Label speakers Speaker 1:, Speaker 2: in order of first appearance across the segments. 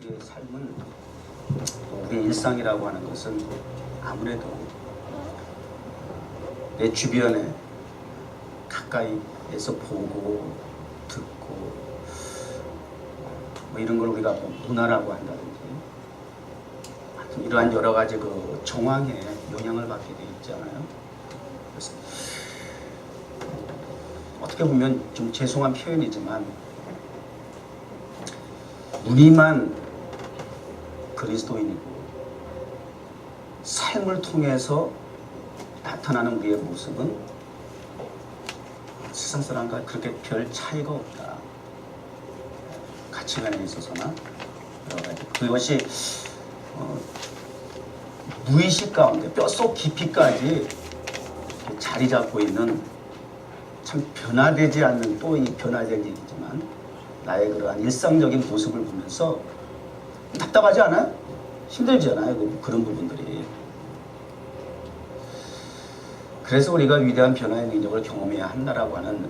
Speaker 1: 우리의 삶은 또 우리의 일상이라고 하는 것은 아무래도 내 주변에 가까이에서 보고 듣고 뭐 이런 걸 우리가 뭐 문화라고 한다든지 하여튼 이러한 여러 가지 그 정황에 영향을 받게 돼 있잖아요. 그래서 어떻게 보면 좀 죄송한 표현이지만 우리만 그리스도인이고 삶을 통해서 나타나는 우리의 모습은 세상 사람과 그렇게 별 차이가 없다. 가치관에 있어서나 여러 가지 그것이 무의식 가운데 뼛속 깊이까지 자리 잡고 있는 참 변화되지 않는 또 이 변화된 얘기지만 나의 그러한 일상적인 모습을 보면서 답답하지 않아요? 힘들지 않아요? 그런 부분들이. 그래서 우리가 위대한 변화의 능력을 경험해야 한다라고 하는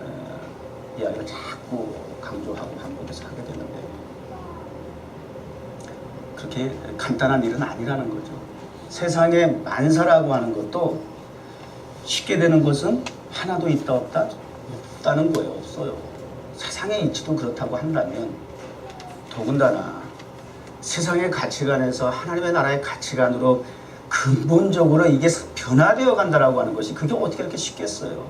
Speaker 1: 이야기를 자꾸 강조하고 반복해서 하게 되는데 그렇게 간단한 일은 아니라는 거죠. 세상에 만사라고 하는 것도 쉽게 되는 것은 하나도 있다 없다? 없다는 거예요. 없어요. 세상의 이치도 그렇다고 한다면 더군다나 세상의 가치관에서 하나님의 나라의 가치관으로 근본적으로 이게 변화되어 간다라고 하는 것이 그게 어떻게 이렇게 쉽겠어요.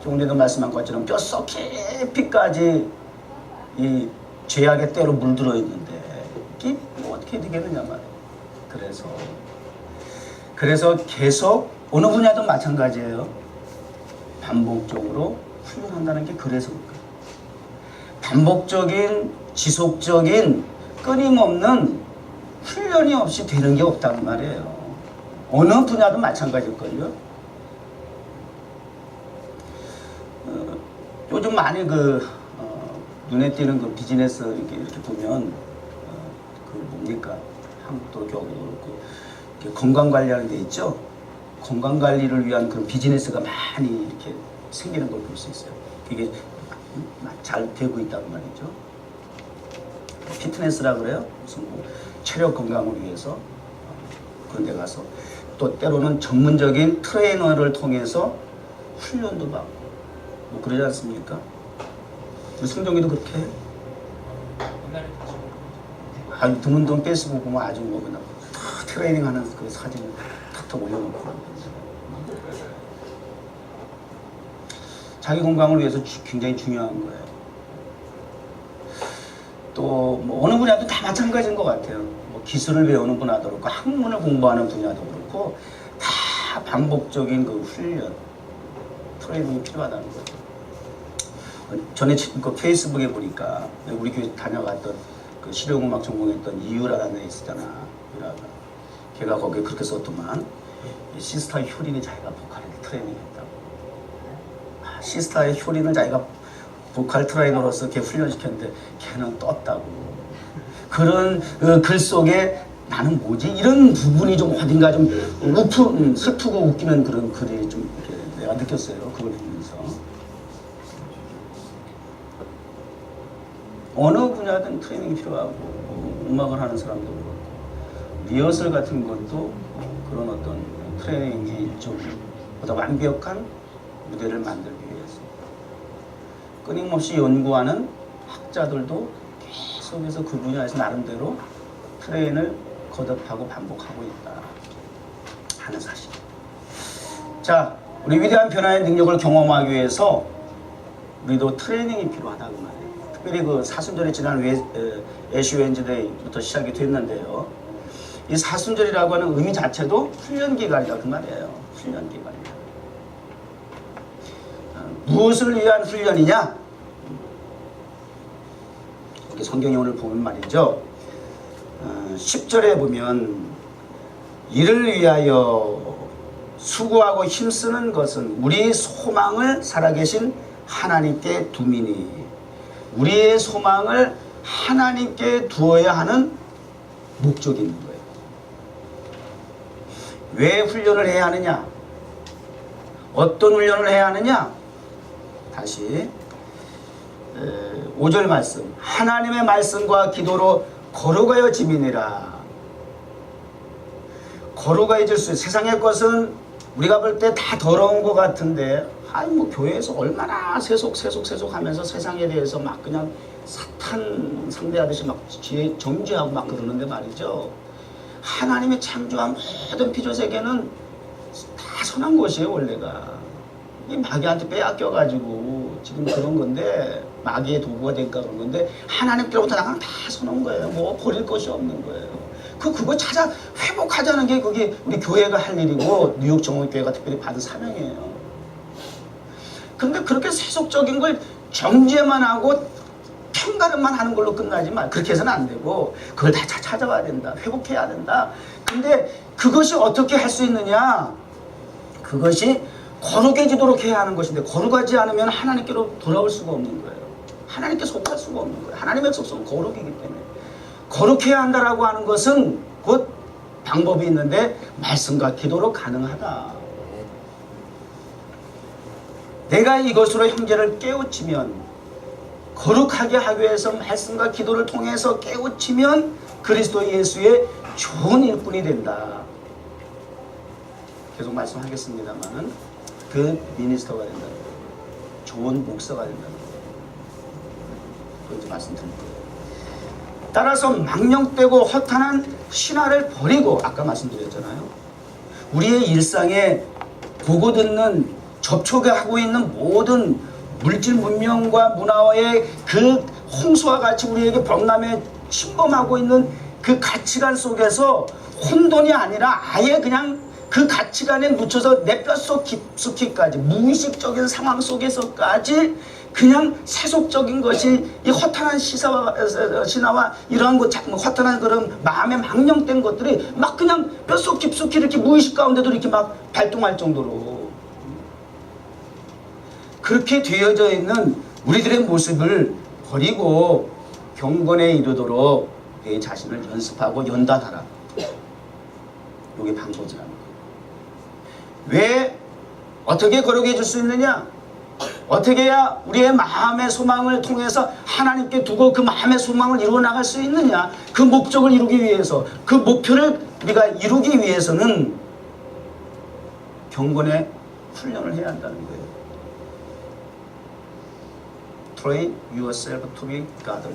Speaker 1: 조금 전에도 말씀한 것처럼 뼛속 깊이까지 이 죄악의 때로 물들어 있는데 이게 뭐 어떻게 되겠느냐 말이에요. 그래서 계속 어느 분야도 마찬가지예요. 반복적으로 훈련한다는 게 그래서 그럴까요? 반복적인 지속적인 끊임없는 훈련이 없이 되는 게 없단 말이에요. 어느 분야도 마찬가지일걸요. 요즘 많이 눈에 띄는 그 비즈니스 이렇게 보면 그 뭡니까? 한국도 경우도 그렇고 건강 관리하는 데 있죠. 건강 관리를 위한 그런 비즈니스가 많이 이렇게 생기는 걸 볼 수 있어요. 그게 잘 되고 있다고 말이죠. 피트니스라 그래요. 무슨 뭐 체력 건강을 위해서 그런 데 가서 또 때로는 전문적인 트레이너를 통해서 훈련도 받고 뭐 그러지 않습니까? 우리 성경이도 그렇게 해요. 아주 드문드문 페이스북 보면 아주 뭐 그냥 트레이닝 하는 그 사진을 탁탁 올려놓고 자기 건강을 위해서 굉장히 중요한 거예요. 또 뭐 어느 분야도 다 마찬가지인 것 같아요. 뭐 기술을 배우는 분야도 그렇고 학문을 공부하는 분야도 그렇고 다 반복적인 그 훈련, 트레이닝이 필요하다는 거죠. 전에 그 페이스북에 보니까 우리 교회 다녀갔던 그 실용음악 전공했던 이유라는 애 있었잖아. 유라가. 걔가 거기에 그렇게 썼더만 시스타 효린이 자기가 보컬 트레이닝했다고. 시스타의 효린을 자기가 보컬 트레이너로서 걔 훈련시켰는데 걔는 떴다고. 그런 글 속에 나는 뭐지? 이런 부분이 좀 어딘가 좀 슬프고 웃기는 그런 글이 좀 이렇게 내가 느꼈어요. 그걸 보면서. 어느 분야든 트레이닝이 필요하고 음악을 하는 사람도 그렇고 리허설 같은 것도 그런 어떤 트레이닝이 좀 보다 완벽한 무대를 만들기 위해서 끊임없이 연구하는 학자들도 계속해서 그 분야에서 나름대로 트레인을 거듭하고 반복하고 있다 하는 사실. 자, 우리 위대한 변화의 능력을 경험하기 위해서 우리도 트레이닝이 필요하다고 말해요. 특별히 그 사순절에 지난 애쉬 웬즈데이부터 시작이 됐는데요. 이 사순절이라고 하는 의미 자체도 훈련 기간이다 그 말이에요. 훈련 기간이다. 무엇을 위한 훈련이냐? 여기 성경에 오늘 보면 말이죠. 10절에 보면 이를 위하여 수고하고 힘쓰는 것은 우리의 소망을 살아계신 하나님께 두미니 우리의 소망을 하나님께 두어야 하는 목적이 있는 거예요. 왜 훈련을 해야 하느냐? 어떤 훈련을 해야 하느냐? 다시 5절 말씀, 하나님의 말씀과 기도로 거룩하여짐이니라. 거룩해질 수 있어요. 세상의 것은 우리가 볼 때 다 더러운 것 같은데, 아니 뭐 교회에서 얼마나 세속 하면서 세상에 대해서 막 그냥 사탄 상대하듯이 막 정죄하고 막 그러는데 말이죠. 하나님의 창조한 모든 피조세계는 다 선한 것이에요. 원래가 이 마귀한테 빼앗겨가지고 지금 그런 건데, 마귀의 도구가 될까 그런 건데, 하나님께로부터 나가면 다 선한 거예요. 뭐 버릴 것이 없는 거예요. 그거 찾아 회복하자는 게 그게 우리 교회가 할 일이고 뉴욕 정원교회가 특별히 받은 사명이에요. 그런데 그렇게 세속적인 걸 정죄만 하고 편가름만 하는 걸로 끝나지만, 그렇게 해서는 안 되고 그걸 다 찾아와야 된다. 회복해야 된다. 근데 그것이 어떻게 할 수 있느냐? 그것이 거룩해지도록 해야 하는 것인데, 거룩하지 않으면 하나님께로 돌아올 수가 없는 거예요. 하나님께 속할 수가 없는 거예요. 하나님의 속성은 거룩이기 때문에. 거룩해야 한다라고 하는 것은 곧 방법이 있는데, 말씀과 기도로 가능하다. 내가 이것으로 형제를 깨우치면, 거룩하게 하기 위해서 말씀과 기도를 통해서 깨우치면 그리스도 예수의 좋은 일꾼이 된다. 계속 말씀하겠습니다만, 그 미니스터가 된다는 거예요. 좋은 목사가 된다는 거예요. 그렇게 말씀드릴 거예요. 따라서 망령되고 허탄한 신화를 버리고, 아까 말씀드렸잖아요. 우리의 일상에 보고 듣는, 접촉하고 있는 모든 물질 문명과 문화의 그 홍수와 같이 우리에게 범람에 침범하고 있는 그 가치관 속에서 혼돈이 아니라 아예 그냥 그 가치관에 묻혀서 내 뼛속 깊숙이까지, 무의식적인 상황 속에서까지 그냥 세속적인 것이, 이 허탄한 신화와 이러한 것, 허탄한 그런 마음에 망령된 것들이 막 그냥 뼛속 깊숙이 이렇게 무의식 가운데도 이렇게 막 발동할 정도로, 그렇게 되어져 있는 우리들의 모습을 버리고 경건에 이르도록 내 자신을 연습하고 연단하라. 이게 방법이라는 거예요. 왜? 어떻게 거룩해질 수 있느냐? 어떻게 해야 우리의 마음의 소망을 통해서 하나님께 두고 그 마음의 소망을 이루어 나갈 수 있느냐? 그 목적을 이루기 위해서, 그 목표를 우리가 이루기 위해서는 경건의 훈련을 해야 한다는 거예요. Train yourself to be godly.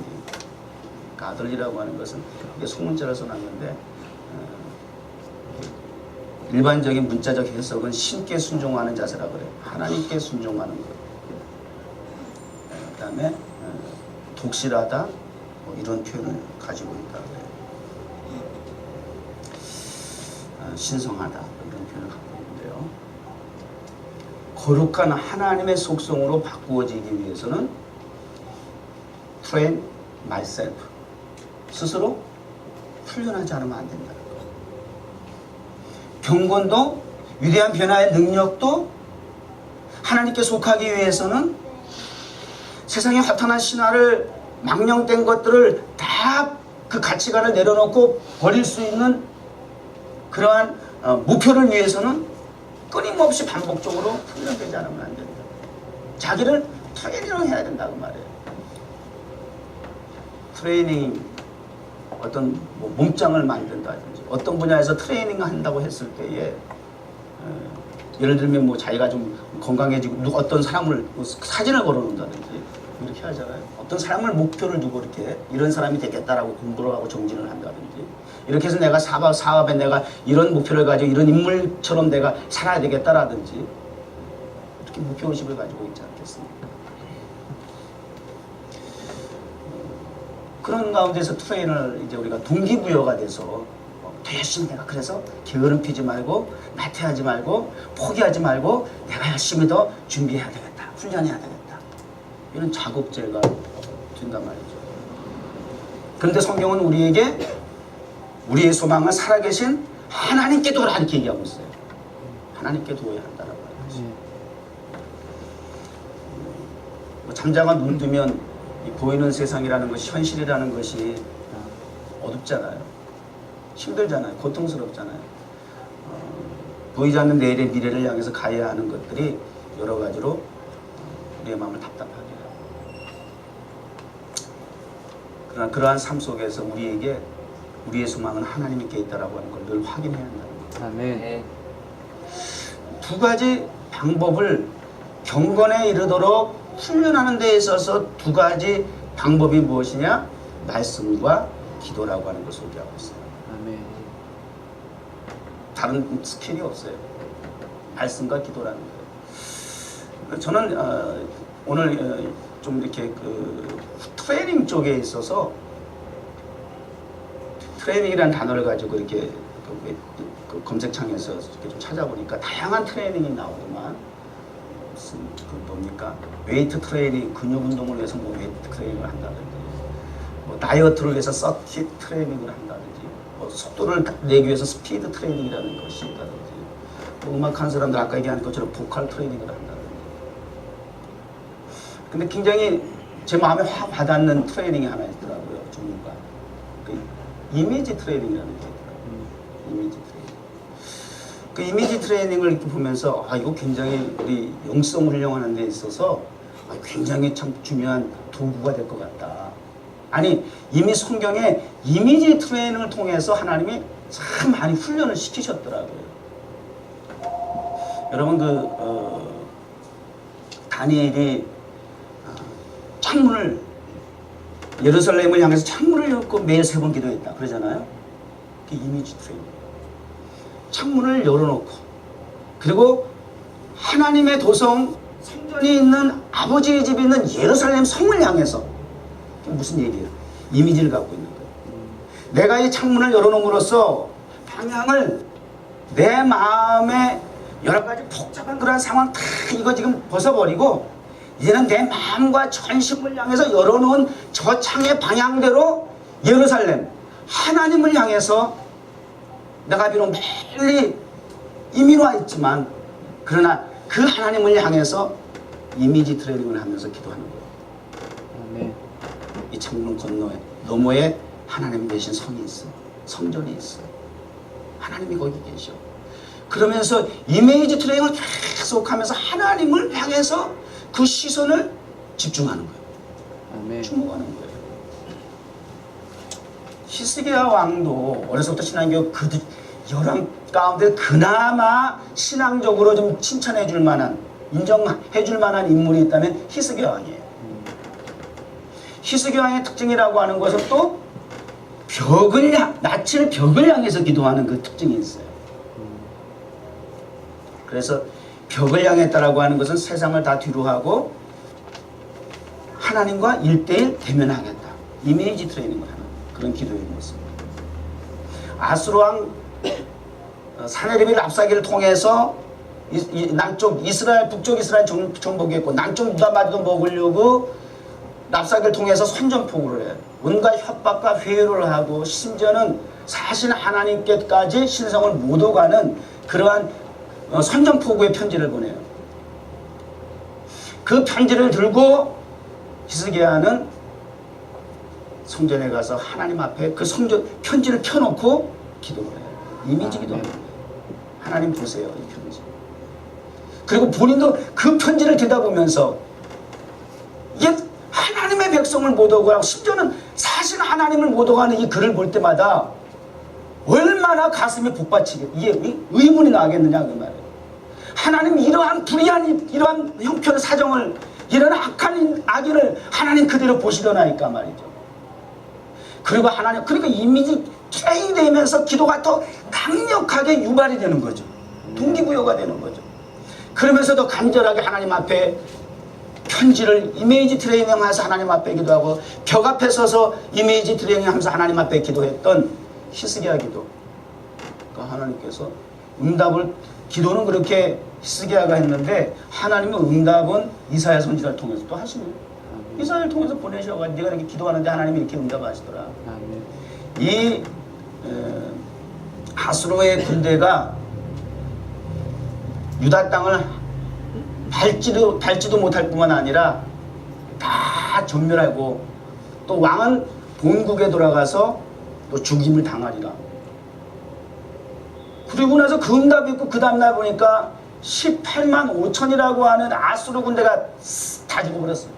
Speaker 1: godly라고 하는 것은 이게 소문자로 써놨는데, 일반적인 문자적 해석은 신께 순종하는 자세라고 그래요. 하나님께 순종하는 것. 그 다음에 독실하다, 뭐 이런 표현을 가지고 있다 그래요. 신성하다, 이런 표현을 갖고 있는데요. 거룩한 하나님의 속성으로 바꾸어지기 위해서는 train myself, 스스로 훈련하지 않으면 안 된다. 경건도, 위대한 변화의 능력도 하나님께 속하기 위해서는 세상의 허탄한 신화를, 망령된 것들을 다 그 가치관을 내려놓고 버릴 수 있는 그러한 목표를 위해서는 끊임없이 반복적으로 훈련되지 않으면 안 된다. 자기를 트레이닝을 해야 된다고 말해요. 트레이닝, 어떤 뭐 몸짱을 만든다든지, 어떤 분야에서 트레이닝을 한다고 했을 때에 예를 들면 뭐 자기가 좀 건강해지고 어떤 사람을 사진을 걸어놓는다든지 이렇게 하잖아요. 어떤 사람을 목표를 두고 이렇게 이런 사람이 되겠다라고 공부를 하고 정진을 한다든지, 이렇게 해서 내가 사업에 내가 이런 목표를 가지고 이런 인물처럼 내가 살아야 되겠다라든지, 이렇게 목표의식을 가지고 있지 않겠습니까? 그런 가운데서 트레이너를 이제 우리가 동기부여가 돼서 열심히 내가 그래서 게으름 피지 말고 나태하지 말고 포기하지 말고 내가 열심히 더 준비해야 되겠다, 훈련해야 되겠다, 이런 자극제가 된단 말이죠. 그런데 성경은 우리에게 우리의 소망은 살아계신 하나님께 도라 이렇게 얘기하고 있어요. 하나님께 도와야 한다라고 하는 것이. 잠자가 눈 뜨면 보이는 세상이라는 것이, 현실이라는 것이 어둡잖아요. 힘들잖아요. 고통스럽잖아요. 보이지 않는 내일의 미래를 향해서 가야 하는 것들이 여러 가지로 우리의 마음을 답답하게 해요. 그러나 그러한 삶 속에서 우리에게 우리의 소망은 하나님께 있다라고 하는 걸 늘 확인해야 한다는 거예요.
Speaker 2: 아멘.
Speaker 1: 두 가지 방법을 경건에 이르도록 훈련하는 데 있어서 두 가지 방법이 무엇이냐? 말씀과 기도라고 하는 것을 소개하고 있어요.
Speaker 2: 아멘.
Speaker 1: 다른 스킬이 없어요. 말씀과 기도라는 거예요. 저는 오늘 좀 이렇게 그 트레이닝 쪽에 있어서 트레이닝이라는 단어를 가지고 이렇게 그 검색창에서 이렇게 좀 찾아보니까 다양한 트레이닝이 나오더만 무슨 그 뭡니까? 웨이트 트레이닝, 근육 운동을 위해서 뭐 웨이트 트레이닝을 한다든지, 뭐 다이어트를 위해서 서킷 트레이닝을 한다든지, 뭐 속도를 내기 위해서 스피드 트레이닝이라는 것이 있다든지, 뭐 음악하는 사람들 아까 얘기한 것처럼 보컬 트레이닝을 한다든지. 근데 굉장히 제 마음에 확 와닿는 트레이닝이 하나 있더라고요. 종류가. 그 이미지 트레이닝이라는 게 있더라고요. 이미지 트레이닝. 그 이미지 트레이닝을 이렇게 보면서 이거 굉장히 우리 영성 훈련하는 데 있어서 굉장히 참 중요한 도구가 될 것 같다. 아니 이미 성경에 이미지 트레이닝을 통해서 하나님이 참 많이 훈련을 시키셨더라고요. 여러분 다니엘이 창문을 예루살렘을 향해서 창문을 열고 매일 3번 기도했다 그러잖아요. 그 이미지 트레이닝. 창문을 열어놓고 그리고 하나님의 도성 성전이 있는 아버지의 집이 있는 예루살렘 성을 향해서 무슨 얘기예요? 이미지를 갖고 있는 거예요. 내가 이 창문을 열어놓음으로써 방향을 내 마음에 여러 가지 복잡한 그런 상황 다 이거 지금 벗어버리고 이제는 내 마음과 전심을 향해서 열어놓은 저 창의 방향대로 예루살렘 하나님을 향해서 내가 비록 멀리 이민 와 있지만 그러나 그 하나님을 향해서 이미지 트레이닝을 하면서 기도하는 거예요.
Speaker 2: 아멘.
Speaker 1: 이 창문 건너에 너머에 하나님 계신 성이 있어. 성전이 있어. 하나님이 거기 계셔. 그러면서 이미지 트레이닝을 계속하면서 하나님을 향해서 그 시선을 집중하는 거예요.
Speaker 2: 아멘.
Speaker 1: 충고하는 거예요. 히스기야 왕도 어려서부터 신앙교 그 열왕 가운데 그나마 신앙적으로 좀 칭찬해 줄 만한 인정해 줄 만한 인물이 있다면 히스기야 왕이에요. 히스기야 왕의 특징이라고 하는 것은 또 낯을 벽을 향해서 기도하는 그 특징이 있어요. 그래서 벽을 향했다라고 하는 것은 세상을 다 뒤로 하고 하나님과 1대1 대면하겠다. 이미지 트레이닝을 하는 그런 기도의 모습. 아수르 왕 사네립이 랍사기를 통해서 남쪽 이스라엘 북쪽 이스라엘 정복했고 남쪽 유다마저도 먹으려고 랍사기를 통해서 선전포고를 해요. 온갖 협박과 회유를 하고 심지어는 사실 하나님께까지 신성을 못 오가는 그러한 선전포고의 편지를 보내요. 그 편지를 들고 히스기야는 성전에 가서 하나님 앞에 그 성전 편지를 펴놓고 기도를 해요. 이미지 기도합니다. 하나님 보세요, 이 편지. 그리고 본인도 그 편지를 들여다보면서 이게 하나님의 백성을 못 오고 심지어는 사실 하나님을 못 오가는 이 글을 볼 때마다 얼마나 가슴이 복받치게 이게 의문이 나겠느냐 그 말이에요. 하나님 이러한 불의한 이러한 형편의 사정을 이런 악한 악인을 하나님 그대로 보시더나니까 말이죠. 그리고 하나님 그러니까 이미지 트레이닝 되면서 기도가 더 강력하게 유발이 되는 거죠. 동기부여가 되는 거죠. 그러면서 더 간절하게 하나님 앞에 편지를 이미지 트레이닝하면서 하나님 앞에 기도하고 벽 앞에 서서 이미지 트레이닝하면서 하나님 앞에 기도했던 히스기야 기도. 그러니까 하나님께서 응답을 기도는 그렇게 히스기야가 했는데 하나님은 응답은 이사야 선지자를 통해서 또 하시네요. 이사야를 통해서 보내셔가지고 네가 이렇게 기도하는데 하나님이 이렇게 응답하시더라. 이 아수르의 군대가 유다 땅을 밟지도 못할 뿐만 아니라 다 전멸하고 또 왕은 본국에 돌아가서 또 죽임을 당하리라. 그리고 나서 그 응답이 있고 그 다음날 보니까 18만 5천이라고 하는 아수르 군대가 다 죽어버렸어요.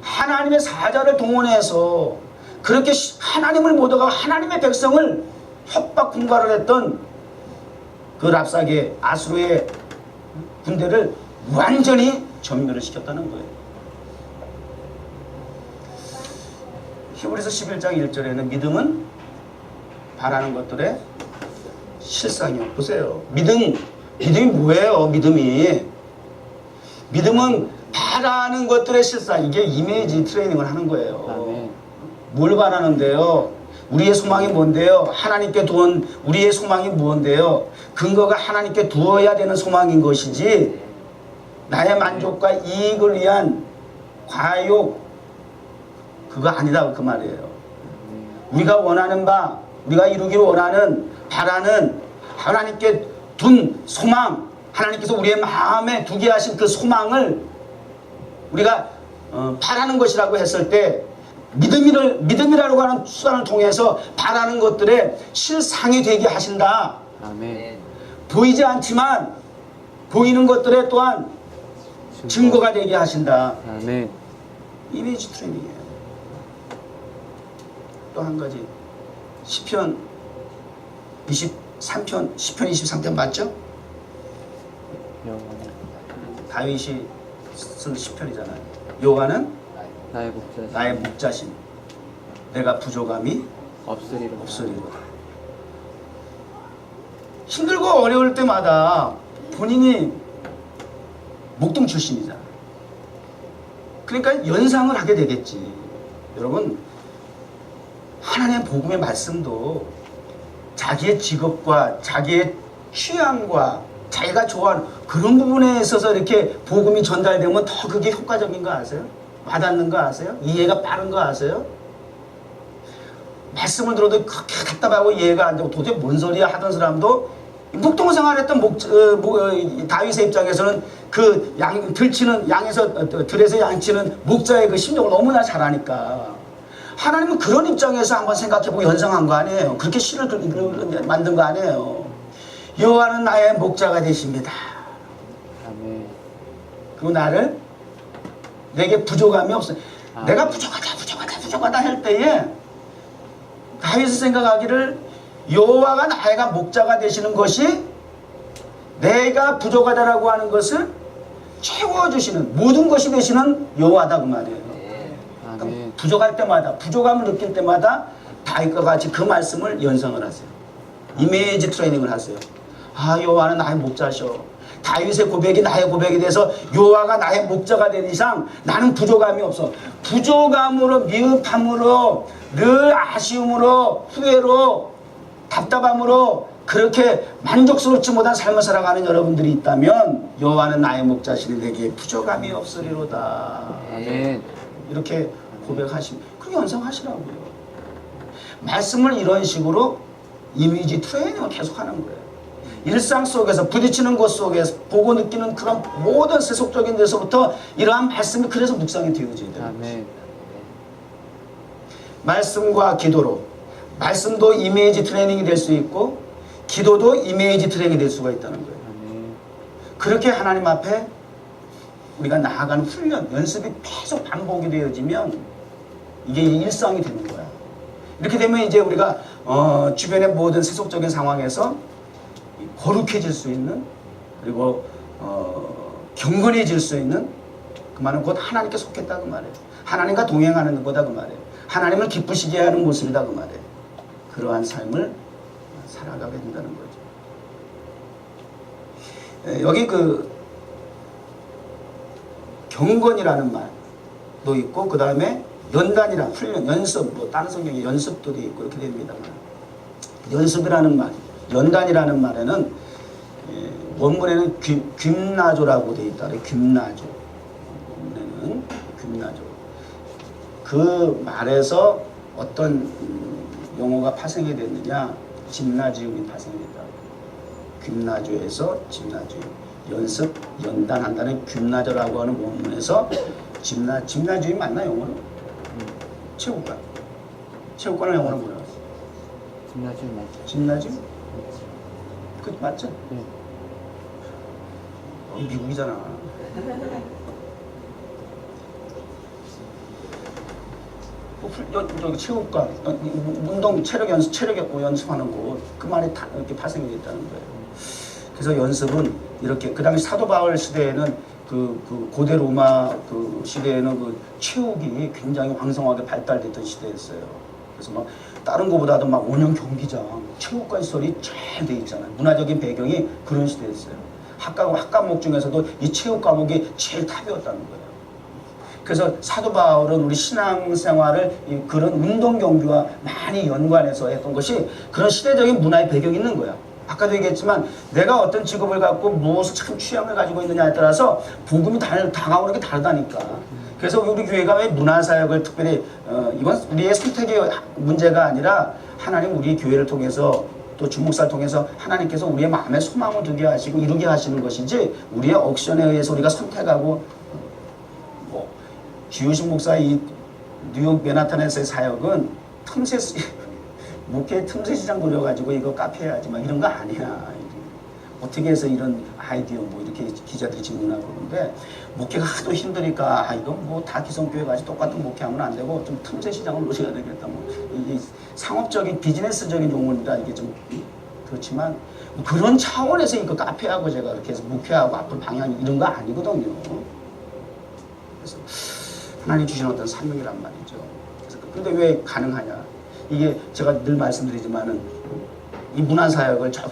Speaker 1: 하나님의 사자를 동원해서 그렇게 하나님을 못 얻어 하나님의 백성을 협박 군가를 했던 그 랍사게 아수르의 군대를 완전히 전멸을 시켰다는 거예요. 히브리서 11장 1절에는 믿음은 바라는 것들의 실상이요. 보세요. 믿음이 뭐예요? 믿음은 바라는 것들의 실상. 이게 이미지 트레이닝을 하는 거예요.
Speaker 2: 아멘.
Speaker 1: 뭘 바라는데요? 우리의 소망이 뭔데요? 하나님께 두은 우리의 소망이 뭔데요? 근거가 하나님께 두어야 되는 소망인 것이지 나의 만족과 이익을 위한 과욕 그거 아니다 그 말이에요. 우리가 원하는 바, 우리가 이루기 원하는 바라는 하나님께 둔 소망, 하나님께서 우리의 마음에 두게 하신 그 소망을 우리가 바라는 것이라고 했을 때 믿음이라고 하는 수단을 통해서 바라는 것들의 실상이 되게 하신다.
Speaker 2: 아멘.
Speaker 1: 보이지 않지만 보이는 것들에 또한 증거가 되게 하신다.
Speaker 2: 아멘.
Speaker 1: 이미지 트레이닝이에요. 또 한 가지 시편 23편 23편 맞죠? 다윗이 쓴 시편이잖아요. 여호와는 나의 목자신 내가 부족함이 없으리로다. 힘들고 어려울 때마다 본인이 목동 출신이잖아. 그러니까 연상을 하게 되겠지. 여러분 하나님의 복음의 말씀도 자기의 직업과 자기의 취향과 자기가 좋아하는 그런 부분에 있어서 이렇게 복음이 전달되면 더 그게 효과적인 거 아세요? 와닿는 거 아세요? 이해가 빠른 거 아세요? 말씀을 들어도 그렇게 답답하고 이해가 안 되고 도대체 뭔 소리야 하던 사람도 목동 생활했던 다윗의 입장에서는 그 들치는 양에서 들에서 양치는 목자의 그 심정을 너무나 잘 아니까 하나님은 그런 입장에서 한번 생각해보고 연상한 거 아니에요. 그렇게 시를 만든 거 아니에요. 여호와는 나의 목자가 되십니다.
Speaker 2: 아멘.
Speaker 1: 그리고 나를 내게 부족함이 없어요. 내가 부족하다 할 때에 다윗이 생각하기를 여호와가 나의 목자가 되시는 것이 내가 부족하다라고 하는 것을 채워주시는 모든 것이 되시는 여호와다 그 말이에요.
Speaker 2: 아멘.
Speaker 1: 부족할 때마다 부족함을 느낄 때마다 다윗과 같이 그 말씀을 연상을 하세요. 이미지 트레이닝을 하세요. 아 여호와는 나의 목자셔. 다윗의 고백이 나의 고백이 돼서 여호와가 나의 목자가 된 이상 나는 부족함이 없어. 부족함으로 미흡함으로 늘 아쉬움으로 후회로 답답함으로 그렇게 만족스럽지 못한 삶을 살아가는 여러분들이 있다면 여호와는 나의 목자시니 내게 부족함이 없으리로다.
Speaker 2: 아멘.
Speaker 1: 이렇게 고백하시면 그렇게 연상하시라고요. 말씀을 이런 식으로 이미지 트레이닝을 계속하는 거예요. 일상 속에서 부딪히는 것 속에서 보고 느끼는 그런 모든 세속적인 데서부터 이러한 말씀이 그래서 묵상이 되어져야 돼요.
Speaker 2: 아멘.
Speaker 1: 말씀과 기도로 말씀도 이미지 트레이닝이 될 수 있고 기도도 이미지 트레이닝이 될 수가 있다는 거예요.
Speaker 2: 아멘.
Speaker 1: 그렇게 하나님 앞에 우리가 나아가는 훈련, 연습이 계속 반복이 되어지면 이게 일상이 되는 거야. 이렇게 되면 이제 우리가 주변의 모든 세속적인 상황에서 거룩해질 수 있는 그리고 경건해질 수 있는 그 말은 곧 하나님께 속했다 그 말이에요. 하나님과 동행하는 거다 그 말이에요. 하나님을 기쁘시게 하는 모습이다 그 말이에요. 그러한 삶을 살아가게 된다는 거죠. 여기 그 경건이라는 말도 있고 그 다음에 연단이란 훈련, 연습, 뭐 다른 성경에 연습도 돼 있고 이렇게 됩니다만 연습이라는 말, 연단이라는 말에는 원문에는 귐나조라고 돼 있다. 귐나조. 원문에는 귐나조. 그 말에서 어떤 용어가 파생이 됐느냐? 집나지움이 파생됐다. 귐나조에서 집나지움. 연습, 연단한다는 귐나조라고 하는 원문에서 집나지움이 맞나 영어로? 체육관을 영어로 뭐라고 했어?
Speaker 2: 집나지움 맞죠?
Speaker 1: 집나지움? 그 맞죠?
Speaker 2: 네.
Speaker 1: 미국이잖아. 저기 체육관, 운동 체력 연습하는 곳, 그 말이 다 이렇게 파생이 됐다는 거예요. 그래서 연습은 이렇게 그 당시 사도 바울 시대에는 그 고대 로마 그 시대에는 그 체육이 굉장히 왕성하게 발달됐던 시대였어요. 그래서 막 다른 거보다도 막 원형 경기장, 체육관 시설이 잘 돼 있잖아요. 문화적인 배경이 그런 시대였어요. 학 과목 중에서도 이 체육 과목이 제일 탑이었다는 거예요. 그래서 사도 바울은 우리 신앙생활을 그런 운동 경기와 많이 연관해서 했던 것이 그런 시대적인 문화의 배경이 있는 거야. 아까도 얘기했지만 내가 어떤 직업을 갖고 무엇을 참 취향을 가지고 있느냐에 따라서 복음이 다가오는 게 다르다니까. 그래서 우리 교회가 왜 문화사역을 특별히 이건 우리의 선택의 문제가 아니라 하나님 우리 교회를 통해서 또 주목사를 통해서 하나님께서 우리의 마음에 소망을 두게 하시고 이루게 하시는 것이지 우리의 억션에 의해서 우리가 선택하고 뭐 주유식 목사의 이 뉴욕 맨하탄에서의 사역은 틈새 목회 틈새 시장 노려가지고 이거 카페 해야지 막 이런 거 아니야. 어떻게 해서 이런 아이디어 뭐 이렇게 기자들이 질문하고 그러는데 목회가 하도 힘드니까 이건 뭐 다 기성교회 가지 똑같은 목회하면 안 되고 좀 틈새 시장을 노려야 되겠다. 뭐 이게 상업적인 비즈니스적인 용어니까 이게 좀 그렇지만 뭐 그런 차원에서 이거 카페하고 제가 이렇게 해서 목회하고 앞으로 방향 이런 거 아니거든요. 그래서 하나님 주신 어떤 사명이란 말이죠. 그래서 근데 왜 가능하냐? 이게 제가 늘 말씀드리지만은 이 문화사역을 저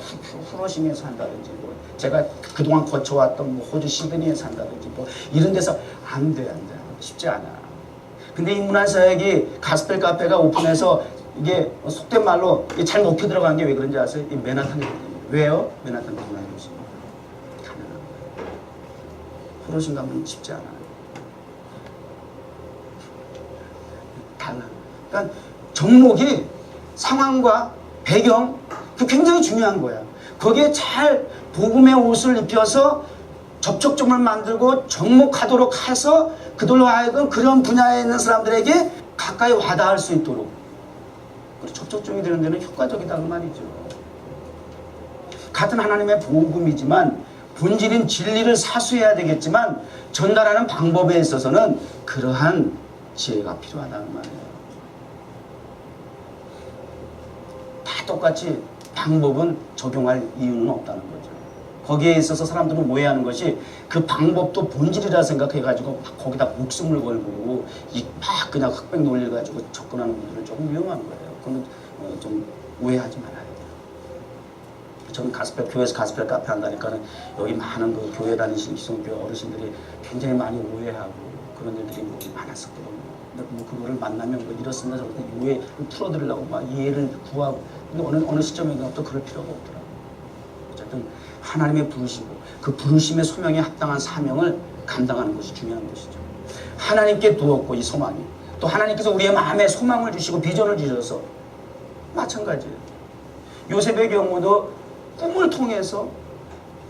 Speaker 1: 후러싱에서 한다든지 뭐 제가 그동안 거쳐왔던 뭐 호주 시드니에서 한다든지 뭐 이런 데서 안 돼. 쉽지 않아. 근데 이 문화사역이 가스펠 카페가 오픈해서 이게 속된 말로 잘 먹혀 들어간 게 왜 그런지 아세요? 이 맨하탄이거든요. 왜요? 맨하탄 문화유지. 가능한 거예요. 후러싱 가면 쉽지 않아. 달라. 그러니까 종목이 상황과 배경 그 굉장히 중요한 거야. 거기에 잘 복음의 옷을 입혀서 접촉점을 만들고 접목하도록 해서 그들로 하여금 그런 분야에 있는 사람들에게 가까이 와닿을 수 있도록 접촉점이 되는 데는 효과적이다 그 말이죠. 같은 하나님의 복음이지만 본질인 진리를 사수해야 되겠지만 전달하는 방법에 있어서는 그러한 지혜가 필요하다는 말이에요. 다 똑같이 방법은 적용할 이유는 없다는 거죠. 거기에 있어서 사람들은 오해하는 것이 그 방법도 본질이라 생각해가지고 거기다 목숨을 걸고 막 그냥 흑백 논리를 가지고 접근하는 분들은 조금 위험한 거예요. 그건 좀 오해하지 말아야 돼요. 저는 교회에서 가스펠 카페 한다니까는 여기 많은 그 교회 다니시는 기성교회 어르신들이 굉장히 많이 오해하고 그런 일들이 뭐 많았었거든요. 근데 뭐 그거를 만나면 뭐 이렇습니다 저렇게 오해를 풀어드리려고 막 이해를 구하고 근데 어느 시점에도 그럴 필요가 없더라고요. 어쨌든 하나님의 부르시고 그 부르심의 소명에 합당한 사명을 감당하는 것이 중요한 것이죠. 하나님께 두었고 이 소망이 또 하나님께서 우리의 마음에 소망을 주시고 비전을 주셔서 마찬가지예요. 요셉의 경우도 꿈을 통해서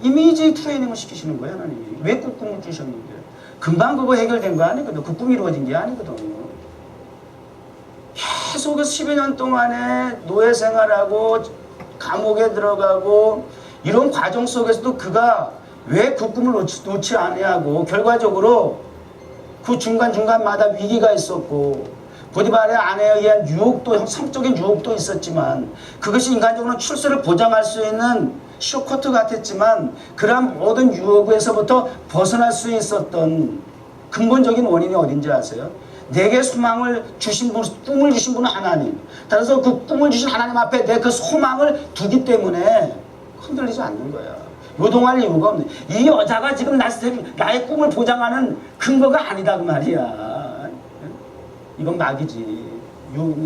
Speaker 1: 이미지 트레이닝을 시키시는 거예요. 하나님이. 왜 꿈을 주셨는데 금방 그거 해결된 거 아니거든. 그 꿈이 이루어진 게 아니거든요. 계속 10여 년 동안에 노예 생활하고 감옥에 들어가고 이런 과정 속에서도 그가 왜 그 꿈을 놓지 않냐고 결과적으로 그 중간중간마다 위기가 있었고 보디발의 아내에 의한 유혹도 성적인 유혹도 있었지만 그것이 인간적으로 출세를 보장할 수 있는 쇼커트 같았지만 그러한 모든 유혹에서부터 벗어날 수 있었던 근본적인 원인이 어딘지 아세요? 내게 소망을 주신 분, 꿈을 주신 분은 하나님. 따라서 그 꿈을 주신 하나님 앞에 내 그 소망을 두기 때문에 흔들리지 않는 거야. 요동할 이유가 없네. 이 여자가 지금 나의 꿈을 보장하는 근거가 아니다 그 말이야. 이건 낙이지.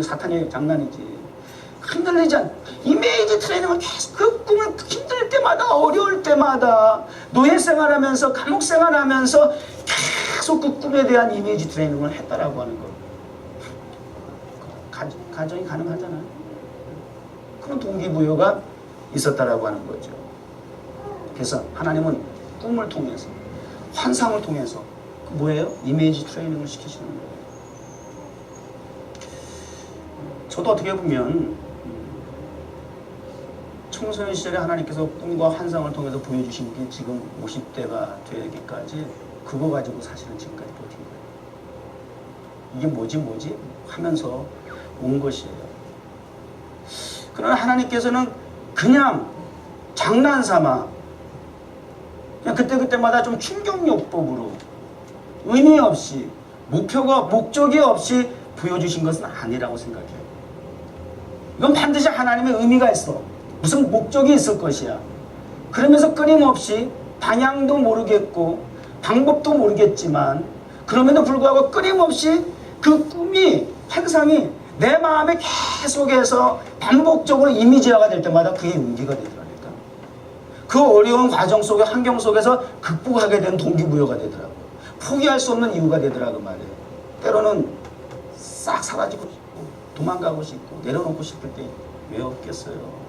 Speaker 1: 사탄의 장난이지. 흔들리지 않아. 이미지 트레이닝은 계속 그 꿈을 힘들 때마다 어려울 때마다 노예 생활하면서 감옥 생활하면서 계속 그 꿈에 대한 이미지 트레이닝을 했다라고 하는 거. 가정이 가능하잖아요. 그런 동기부여가 있었다라고 하는 거죠. 그래서 하나님은 꿈을 통해서 환상을 통해서 그 뭐예요? 이미지 트레이닝을 시키시는 거예요. 저도 어떻게 보면 청소년 시절에 하나님께서 꿈과 환상을 통해서 보여주신 게 지금 50대가 되기까지 그거 가지고 사실은 지금까지 버틴 거예요. 이게 뭐지 하면서 온 것이에요. 그러나 하나님께서는 그냥 장난삼아 그냥 그때그때마다 좀 충격요법으로 의미 없이 목적이 없이 보여주신 것은 아니라고 생각해요. 이건 반드시 하나님의 의미가 있어. 무슨 목적이 있을 것이야. 그러면서 끊임없이 방향도 모르겠고 방법도 모르겠지만 그럼에도 불구하고 끊임없이 그 꿈이 환상이 내 마음에 계속해서 반복적으로 이미지화가 될 때마다 그게 용기가 되더라니까. 그 어려운 과정 속에 환경 속에서 극복하게 된 동기부여가 되더라고. 포기할 수 없는 이유가 되더라고 말이에요. 때로는 싹 사라지고 싶고 도망가고 싶고 내려놓고 싶을 때 왜 없겠어요.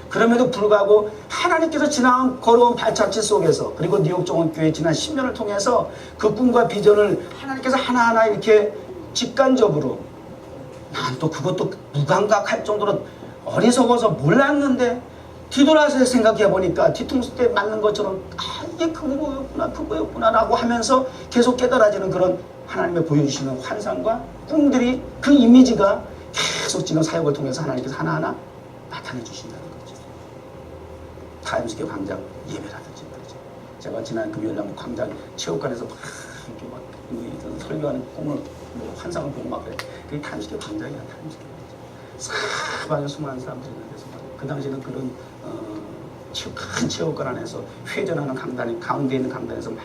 Speaker 1: 그럼에도 불구하고 하나님께서 지난 걸어온 발자취 속에서 그리고 뉴욕 정원교회 지난 10년을 통해서 그 꿈과 비전을 하나님께서 하나하나 이렇게 직관적으로 난 또 그것도 무감각할 정도로 어리석어서 몰랐는데 뒤돌아서 생각해 보니까 뒤통수 때 맞는 것처럼 이게 그거였구나 라고 하면서 계속 깨달아지는 그런 하나님의 보여주시는 환상과 꿈들이 그 이미지가 계속 지금 사역을 통해서 하나님께서 하나하나 나타내 주신다는 거죠. 타임스퀘어 광장 예배라든지 말이죠. 제가 지난 금요일날 광장 체육관에서 막 이렇게 막 설교하는 꿈을 환상을 보고 막 그래. 그게 타임스퀘어 광장이야. 타임스퀘어 광장. 사방에 수많은 사람들이 있는데서 그 당시에는 그런 큰 체육관 안에서 회전하는 강단이 가운데 있는 강단에서 막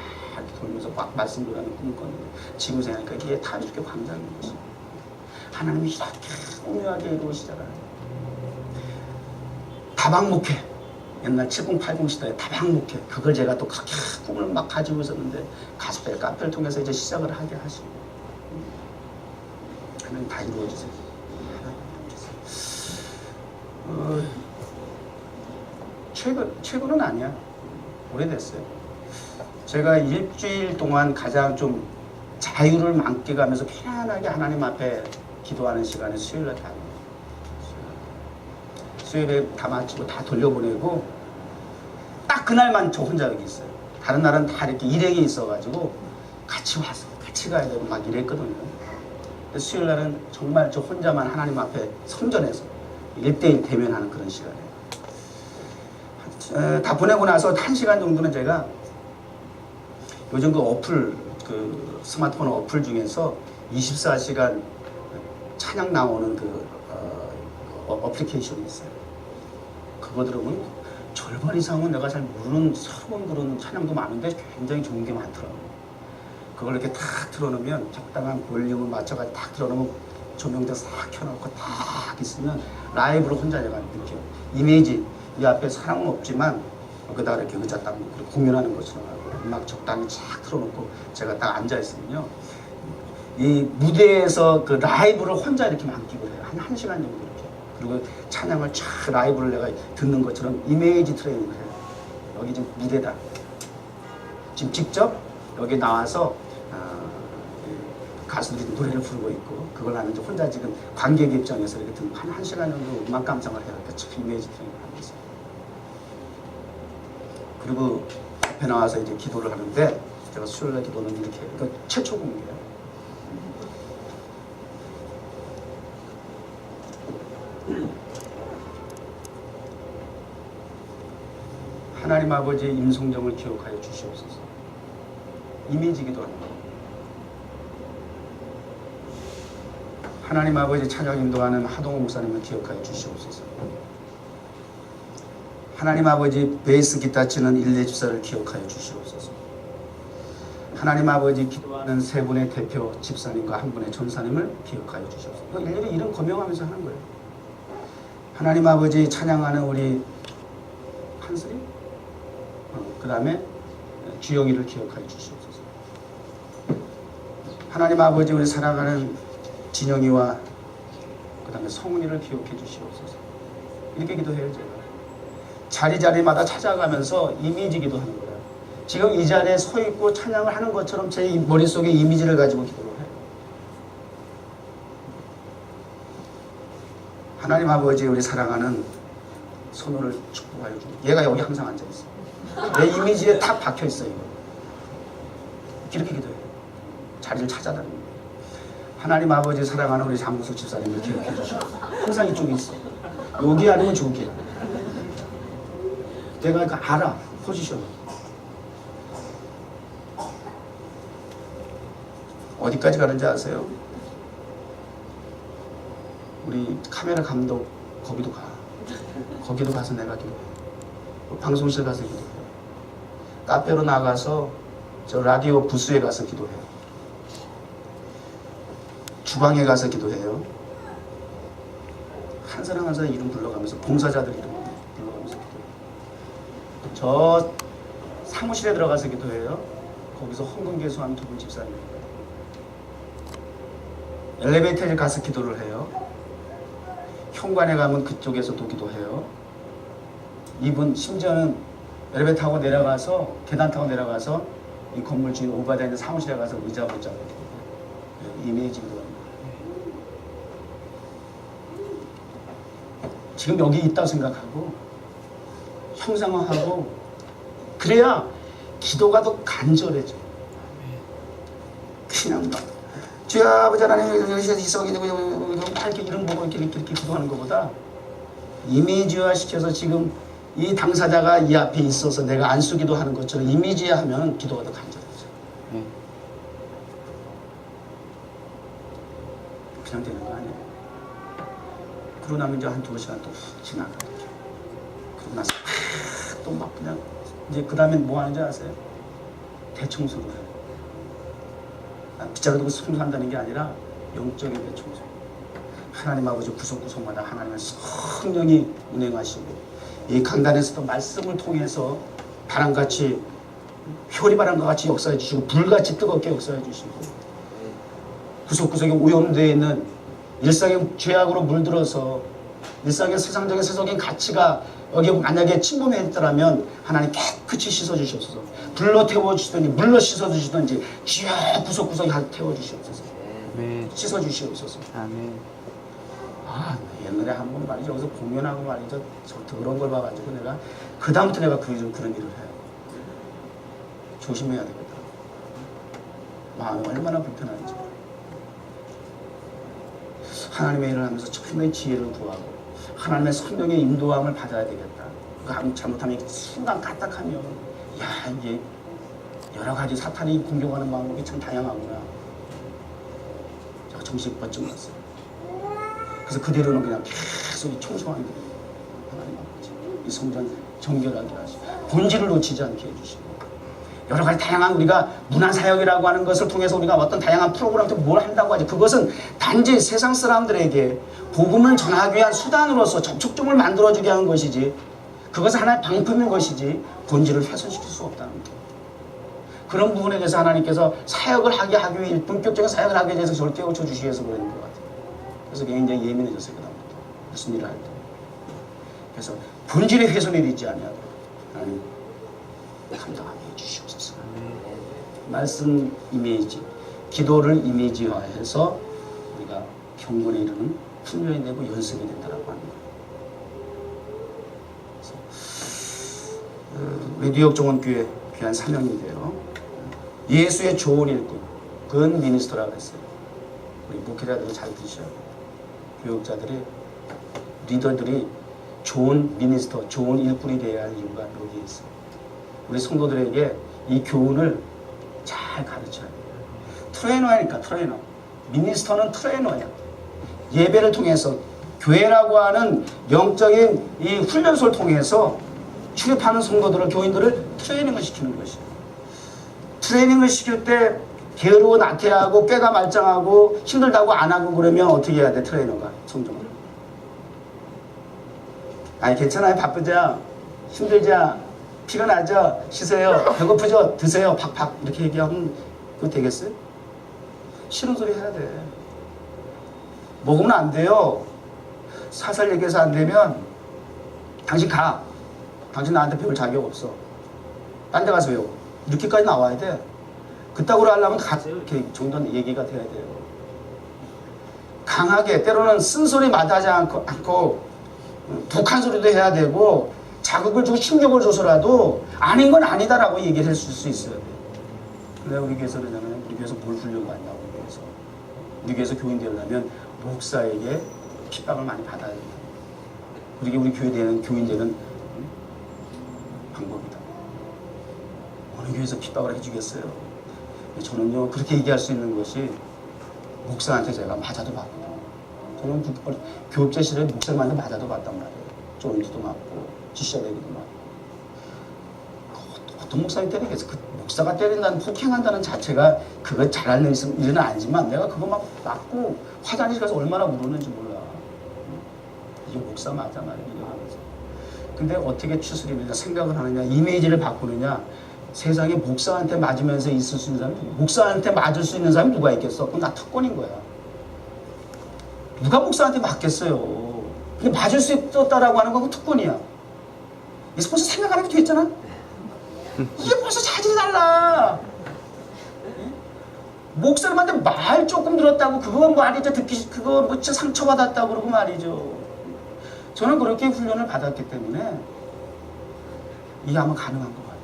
Speaker 1: 돌면서 막 말씀을 하는 꿈을 꿨는데 지금 생각하니까 이게 타임스퀘어 광장인 것이 하나님이 이렇게 오묘하게 이루시잖아요. 다방목회 옛날 7080 시대에 다방목회 그걸 제가 또 그렇게 꿈을 막 가지고 있었는데 가스펠 카페를 통해서 이제 시작을 하게 하시고 하나님 다 이루어지세요. 최근은 아니야. 오래됐어요. 제가 일주일 동안 가장 좀 자유를 만끽하면서 편안하게 하나님 앞에 기도하는 시간에 수요일날 다 수요일에 다 마치고 다 돌려보내고 딱 그날만 저 혼자 여기 있어요. 다른 날은 다 이렇게 일행이 있어가지고 같이 와서 같이 가야 되고 막 이랬거든요. 수요일날은 정말 저 혼자만 하나님 앞에 성전에서 1대1 대면하는 그런 시간이에요. 다 보내고 나서 1시간 정도는 제가 요즘 그 어플 그 스마트폰 어플 중에서 24시간 찬양 나오는 그 어플리케이션이 있어요. 그거 들으면 절반 이상은 내가 잘 모르는 새로운 그런 찬양도 많은데 굉장히 좋은 게 많더라고요. 그걸 이렇게 탁 틀어놓으면 적당한 볼륨을 맞춰가지고 탁 틀어놓으면 조명도 싹 켜놓고 탁 있으면 라이브로 혼자 내가 느껴요. 이미지 이 앞에 사람은 없지만 거기다가 이렇게 의자 딱 놓고 공연하는 것처럼 하고 음악 적당히 쫙 틀어놓고 제가 딱 앉아있으면요 이 무대에서 그 라이브를 혼자 이렇게 만끽을 해요. 한 1시간 정도 이렇게. 그리고 찬양을 쫙 라이브를 내가 듣는 것처럼 이미지 트레이닝을 해요. 여기 지금 무대다. 지금 직접 여기 나와서 가수들이 노래를 부르고 있고 그걸 나는 이제 혼자 지금 관객 입장에서 이렇게 듣는 한 1시간 정도 음악 감상을 해요. 참 이미지 트레이닝을 하면서. 그리고 앞에 나와서 이제 기도를 하는데 제가 수요일날 기도는 이렇게 그러니까 최초 공개예요. 하나님 아버지의 임성정을 기억하여 주시옵소서. 이미지기도 합니다. 하나님 아버지 찬양 인도하는 하동호 목사님을 기억하여 주시옵소서. 하나님 아버지 베이스 기타 치는 일레 집사를 기억하여 주시옵소서. 하나님 아버지 기도하는 세 분의 대표 집사님과 한 분의 전사님을 기억하여 주시옵소서. 일일이 이름 거명하면서 하는 거예요. 하나님 아버지 찬양하는 우리 한슬이 그 다음에 주영이를 기억하여 주시옵소서. 하나님 아버지 우리 사랑하는 진영이와 그 다음에 성훈이를 기억해 주시옵소서. 이렇게 기도해요. 제가 자리마다 찾아가면서 이미지 기도하는 거예요. 지금 이 자리에 서 있고 찬양을 하는 것처럼 제 머릿속에 이미지를 가지고 기도를 해요. 하나님 아버지 우리 사랑하는 선우를 축복하여 주고 얘가 여기 항상 앉아있어요. 내 이미지에 딱 박혀있어요. 이렇게 기도해요. 자리를 찾아다니는 거예요. 하나님 아버지 사랑하는 우리 장무석 집사님을 기억해 주시고 항상 이쪽에 있어. 여기 아니면 저기야. 내가 그 알아 포지션. 어디까지 가는지 아세요? 우리 카메라 감독 거기도 가. 거기도 가서 내가 기도해. 방송실 가서 기도해. 카페로 나가서 저 라디오 부스에 가서 기도해. 주방에 가서 기도해요. 한 사람 한 사람 이름 불러가면서 봉사자들 이름 불러가면서 기도해요. 저 사무실에 들어가서 기도해요. 거기서 헌금개수하는 두 분 집사님입니다. 엘리베이터에 가서 기도를 해요. 현관에 가면 그쪽에서도 기도해요. 이분 심지어는 엘리베이터 타고 내려가서 계단 타고 내려가서 이 건물 주인 오바되어 있는 사무실에 가서 의자 붙잡고 이미지 기도합니다. 지금 여기 있다고 생각하고 형상화하고 그래야 기도가 더 간절해져. 그냥 막 주여 아버지 하나님 여기서 이성이 이렇게 이런 보고 이렇게 기도하는 것보다 이미지화 시켜서 지금 이 당사자가 이 앞에 있어서 내가 안수기도 하는 것처럼 이미지화하면 기도가 더 간절해져. 그냥 되는 거 아니에요. 그러고 나면 이제 한 2시간 또 훅 지나가요. 그러고 나서 또 막 그냥 이제 그 다음에 뭐 하는지 아세요? 대청소를 해요. 빗자루 두고 청소한다는 게 아니라 영적인 대청소. 하나님 아버지 구석구석마다 하나님의 성령이 운행하시고 이 강단에서도 말씀을 통해서 바람같이 효리바람과 같이 역사해 주시고 불같이 뜨겁게 역사해 주시고 구석구석에 오염되어 있는 일상의 죄악으로 물들어서 일상의 세상적인 세속인 가치가 여기 만약에 침범했더라면 하나님 깨끗이 씻어주시옵소서. 불로 태워주시든지 물로 씻어주시든지 주여 구석구석에 태워주시옵소서. 씻어주시옵소서.
Speaker 2: 아멘.
Speaker 1: 아, 옛날에 한 번 말이죠. 여기서 공연하고 말이죠. 저 더러운 걸 봐가지고 내가 그다음부터 내가 그런 일을 해요. 조심해야 되겠다. 마음이 얼마나 불편한지. 하나님의 일을 하면서 천명의 지혜를 구하고 하나님의 성령의 인도함을 받아야 되겠다. 잘못하면 순간 까딱하면 야 이게 여러 가지 사탄이 공격하는 방법이 참 다양하구나. 제가 정신 번쩍 났어요. 그래서 그대로는 그냥 계속 청소하는 거예요. 하나님 아버지 이 성전 정결하게 하시고 본질을 놓치지 않게 해주시고 여러 가지 다양한 우리가 문화사역이라고 하는 것을 통해서 우리가 어떤 다양한 프로그램도 뭘 한다고 하지 그것은 단지 세상 사람들에게 복음을 전하기 위한 수단으로서 접촉점을 만들어주게 하는 것이지 그것은 하나의 방품인 것이지 본질을 훼손시킬 수 없다는 거예요. 그런 부분에 대해서 하나님께서 사역을 하기 위해 본격적인 사역을 하기 위해서 저를 깨우쳐 주시기 위해서 그러는 것 같아요. 그래서 굉장히 예민해졌어요. 그다음부터 무슨 일을 할 때. 그래서 본질의 훼손이 되지 아니하도록 하나님 감당하게 해주시옵소서. 말씀 이미지, 기도를 이미지화해서 우리가 경건에 이르는 훈련이 되고 연습이 된다라고 하는 거예요. 우리 뉴욕 종원교회 귀한 사명인데요. 예수의 좋은 일꾼, 근 미니스터라고 했어요. 우리 목회자들이 잘 드셔요. 교육자들이, 리더들이 좋은 미니스터, 좋은 일꾼이 되어야 할 이유가 여기에 있어요. 우리 성도들에게 이 교훈을 잘 가르쳐야 돼요. 트레이너니까 트레이너. 미니스터는 트레이너야. 예배를 통해서 교회라고 하는 영적인 이 훈련소를 통해서 출입하는 성도들을 교인들을 트레이닝을 시키는 것이에요. 트레이닝을 시킬 때 게으르고 나태하고 꾀가 말짱하고 힘들다고 안 하고 그러면 어떻게 해야 돼? 트레이너가 성도가 아니 괜찮아요 바쁘자 힘들자 피곤하죠 쉬세요 배고프죠 드세요 팍팍 이렇게 얘기하면 그거 되겠어요? 싫은 소리 해야 돼. 먹으면 안 돼요. 사살 얘기해서 안 되면 당신 가. 당신 나한테 배울 자격 없어. 딴 데 가서 배워. 이렇게까지 나와야 돼. 그따구로 하려면 이렇게 정도는 얘기가 돼야 돼요. 강하게 때로는 쓴소리 마다하지 않고 독한 소리도 해야 되고 자극을 주고 충격을 줘서라도 아닌 건 아니다라고 얘기를 해줄 수 있어야 돼. 근데 우리 교회에서 그러냐면 우리 교회에서 뭘 훈련 받냐고 우리 교회에서 우리 교회에서 교인 되려면 목사에게 핍박을 많이 받아야 된다. 그게 우리 교회 되는 교인 되는 방법이다. 어느 교회에서 핍박을 해주겠어요? 저는요 그렇게 얘기할 수 있는 것이 목사한테 제가 맞아도 받고, 저는 교육자 시절에 목사님한테 맞아도 받단 말이에요. 쪼인지도 맞고 지시되기도 맞고. 어떤 목사님 때리겠어? 그 목사가 때린다는, 폭행한다는 자체가 그거 잘하는 일은 아니지만 내가 그거 막 맞고 화장실 가서 얼마나 울었는지 몰라. 이게 목사 맞아 말이야. 근데 어떻게 추스리느냐, 생각을 하느냐, 이미지를 바꾸느냐. 세상에 목사한테 맞으면서 있을 수 있는 사람이, 목사한테 맞을 수 있는 사람이 누가 있겠어? 그럼 나 특권인 거야. 누가 목사한테 맞겠어요? 근데 맞을 수 있었다라고 하는 건 특권이야. 이제 벌써 생각하는 게 됐잖아? 이게 벌써 자질이 달라. 목사님한테 말 조금 들었다고 그거 말이죠. 그거 뭐 진짜 상처받았다고 그러고 말이죠. 저는 그렇게 훈련을 받았기 때문에 이게 아마 가능한 것 같아요.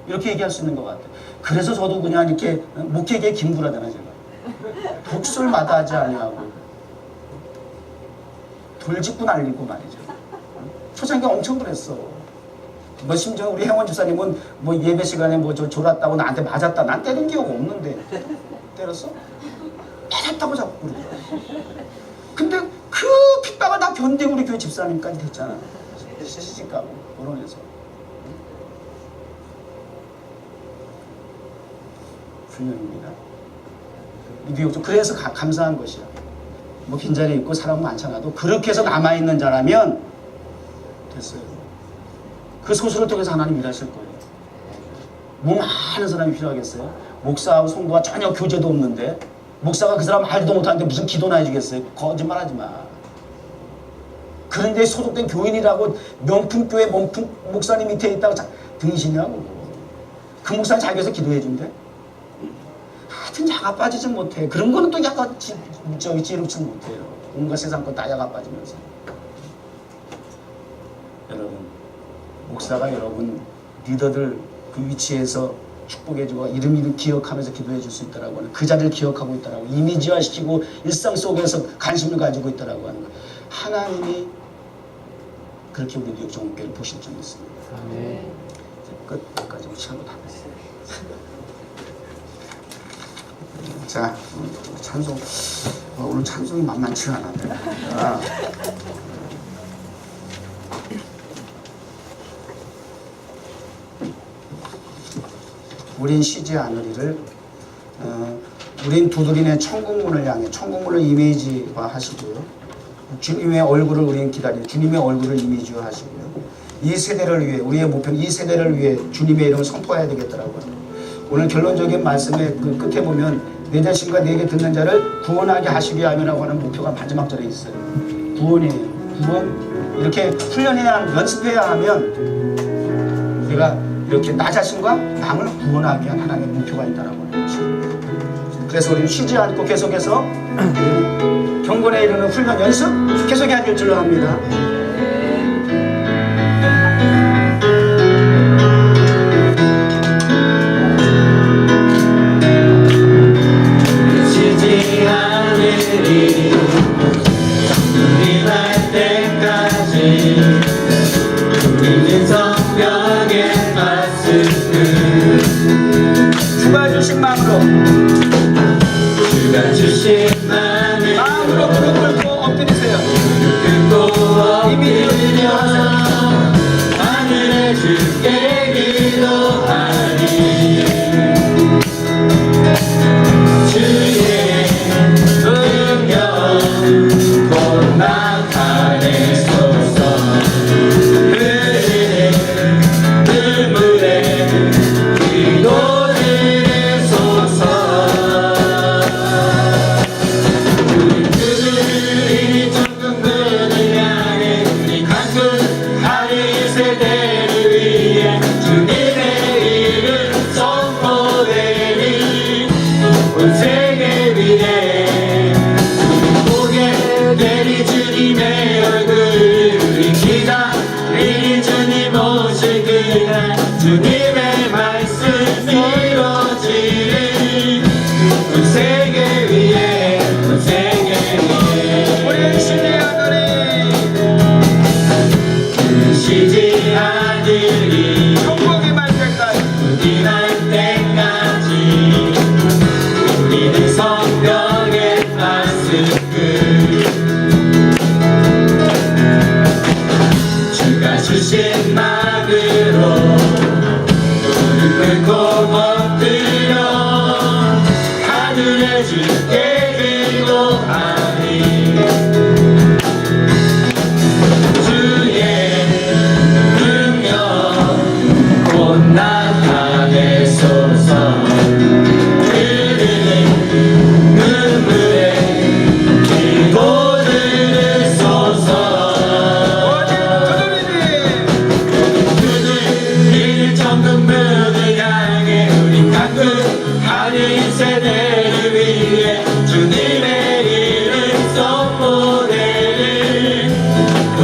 Speaker 1: 이렇게 얘기할 수 있는 것 같아요. 그래서 저도 그냥 이렇게 목회계에 김구라잖아요, 제가. 독설 마다하지 아니하고 돌직구 날리고 말이죠. 초창기 엄청 그랬어. 뭐 심지어 우리 행원 집사님은 뭐 예배 시간에 뭐 저 졸았다고 나한테 맞았다. 난 때린 기억 없는데 때렸어? 맞았다고 자꾸 그러죠. 근데 그 핍박을 다 견디고 우리 교회 집사님까지 됐잖아. 시집가고 결혼해서. 훈련입니다. 그래서 감사한 것이야. 뭐 빈자리 있고 사람 많잖아도 그렇게 해서 남아있는 자라면 됐어요. 그 소수를 통해서 하나님 일하실 거예요. 뭐 많은 사람이 필요하겠어요? 목사하고 성도가 전혀 교제도 없는데 목사가 그 사람 말도 못하는데 무슨 기도나 해주겠어요? 거짓말하지 마. 그런데 소속된 교인이라고 명품교회 목사님 밑에 있다고 등신이라고. 그 목사님 자기 위해서 기도해준대? 하여튼 야가 빠지지 못해. 그런 거는 또 야가 지루치 못해요. 온갖 세상 거 다 야가 빠지면서. 여러분, 목사가 여러분 리더들 그 위치에서 축복해주고 이름 기억하면서 기도해줄 수 있다라고 하는, 그 자리를 기억하고 있다라고, 이미지화시키고 일상 속에서 관심을 가지고 있다라고 하는 거. 하나님이 그렇게 우리 뉴욕 정교회를 보실 줄 믿습니다.
Speaker 2: 네.
Speaker 1: 끝까지 시간도 다 됐어요. 자, 찬송. 오늘 찬송이 만만치가 않아. 우린 쉬지 않으리를, 우린 두드리는 천국문을 향해, 천국문을 이미지화 하시고요. 주님의 얼굴을 우리는 기다리고, 주님의 얼굴을 이미지화 하시고요. 이 세대를 위해, 우리의 목표는 이 세대를 위해 주님의 이름을 선포해야 되겠더라고요. 오늘 결론적인 말씀의 그 끝에 보면 내 자신과 내게 듣는 자를 구원하게 하시게 하면라고 하는 목표가 마지막 절에 있어요. 구원이에요. 구원. 이렇게 훈련해야, 연습해야 하면 우리가 이렇게 나 자신과 남을 구원하기 위한 하나님의 목표가 있다라고 하는 것입니다. 그래서 우리는 쉬지 않고 계속해서 경건에 이르는 훈련 연습 계속해야 될 줄로 압니다.
Speaker 3: 쉬지 않으리 눈이 날 때까지 우리는 성벽에
Speaker 1: 주가 주신 마음으로,
Speaker 3: 주가 주신 마음으로
Speaker 1: 무릎 꿇고 엎드리세요.
Speaker 3: 꿇고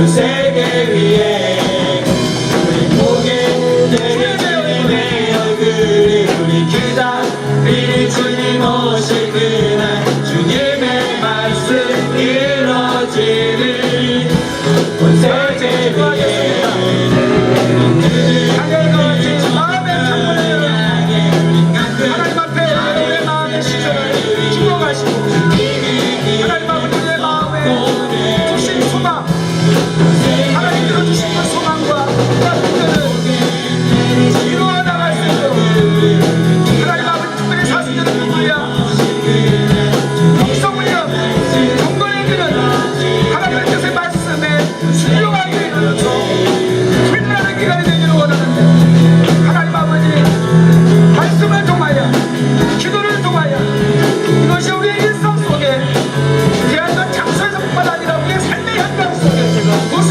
Speaker 3: 온 세계 위에 우리 보게 되는 주님의 얼굴이 우리 기다릴 주님 오실 그날 주님의 말씀 이루어지는 온 세계 위에
Speaker 4: 하나님 앞에 여러분의 마음의 시선을 주어가시고 하나님 아버지의 마음에 주신 소망, 하나님께서 주신 그 소망과 뜻들을 이루어 나갈 수 있도록 하나님 아버지 특별히 사순절은 누구야? 성훈이여 경건의 길은 하나님의 뜻의 말씀에 순종하게 이루어서 빛나는 기간이 되기를 원하는데 하나님 아버지 말씀을 통하여 기도를 통하여 이것이 우리의 일상 속에 대한 장소에서뿐만 아니라 우리의 삶의 현장 속에 무엇을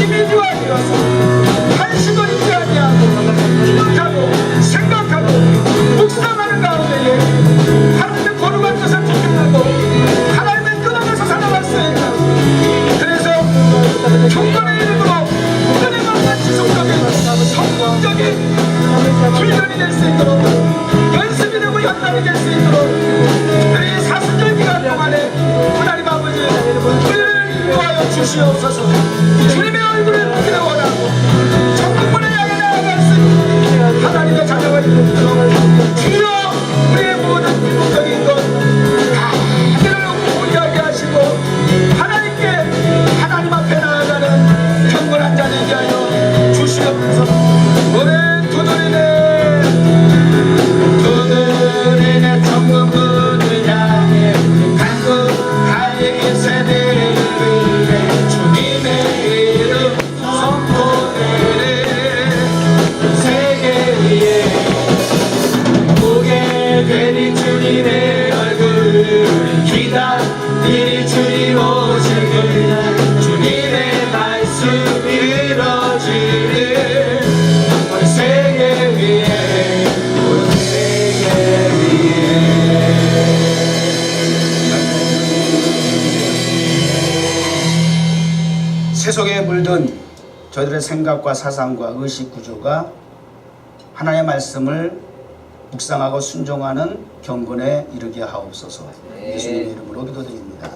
Speaker 4: 이미지화되어서 한식을 잊지 아니하고 기도하고 생각하고 묵상하는 가운데에 하나님의 거룩한 뜻을 지켜나고 하나님의 뜻 안에서 살아갈 수 있는 그래서 경건의 이름으로 끊임없는 지속적인 성공적인 훈련이 될 수 있도록 연습이 되고 연단이 될 수 있도록 특별히 사순절 기간 동안에 하나님 아버지 우리를 인도하여 주시옵소서. 주님의 얼굴을 보기를 원하고 천국문을 향해 나아갈 수 있는 하나님의 자녀가 되도록 주여 우리의 모든 기본적인 것다 이야기 하시고 하나님께 하나님 앞에 나아가는 경건한 자 되게 하여 주시옵소서. 오늘 두드리네 천국문을 향해 간구하는 세대를 위해 주님의 이름 선포되네 세계 위에 보게 되는 주님의 얼굴 기다릴 주님 오실 그날 주님의 말씀 이루어지는 온 세계 위에 온 세계 위에
Speaker 1: 세속에 물든 저희들의 생각과 사상과 의식 구조가 하나님의 말씀을 묵상하고 순종하는 경건에 이르게 하옵소서. 예수님의 이름으로 기도드립니다.